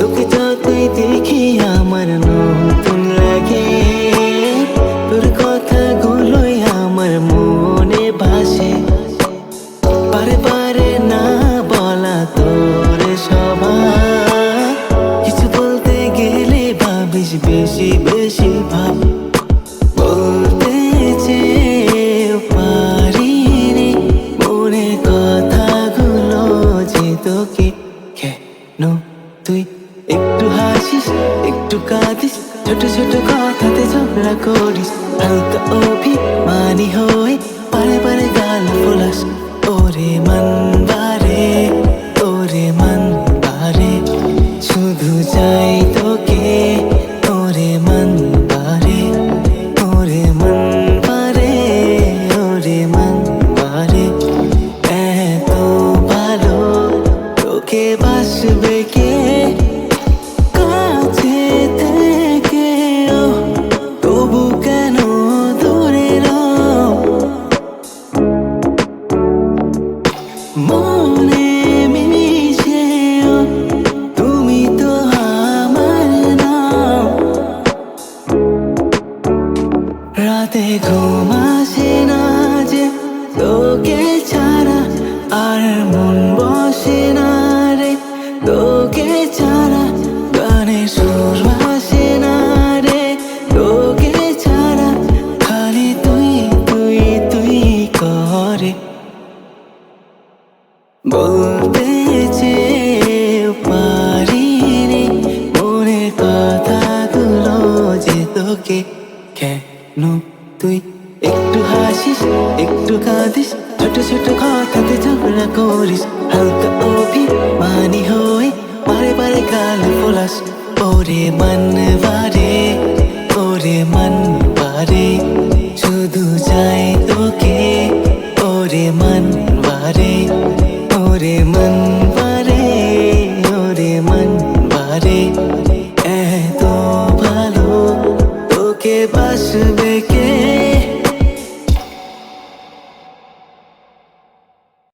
তোকে যতই দেখি আমার নতুন লাগে, তোর কথাগুলোই আমার মনে ভাসে। পারে পারে না বলা তোর স্বভাব, কিছু বলতে গেলে ভাবিস বেশি বেশি ভাব। বলতে চেয়েও পারিনি মনের কথাগুলো যে তোকে। কেন তুই একটু হাসিস, একটু কাঁদিস, ছোট ছোট কথাতে ঝগড়া করিস, হালকা অভিমানী হয়ে বারে বারে গাল ফোলাস। ওরে মন বারে, ওরে মন বারে, শুধু চাই তোকে। ওরে মন বারে, ওরে মন বারে, ওরে মন বারে, এত ভালো তোকে বাসবে কে? কাছে থেকেও তবু কেন দূরে রও? মনে মিশেও তুমি তো আমার নাও। রাতে ঘুম আসে না যে তোকে ছাড়া, আর মন বসে না রে তোকে ছাড়া। গানে সুর ভাসে না রে তোকে ছাড়া, খালি তুই তুই তুই করে। বলতে চেয়েও পারিনি মনের কথাগুলো যে তোকে। কেন তুই একটু হাসিস, একটু কাঁদিস, ছোট ছোট কথাতে ঝগড়া করিস, হালকা অভিমানী হয়ে বারে বারে গাল ফোলাস। ওরে মন বারে, ওরে মন বারে, শুধু চাই তোকে। ওরে মন বারে, ওরে মন বারে, ওরে মন বারে, এত ভালো তোকে বাসবে।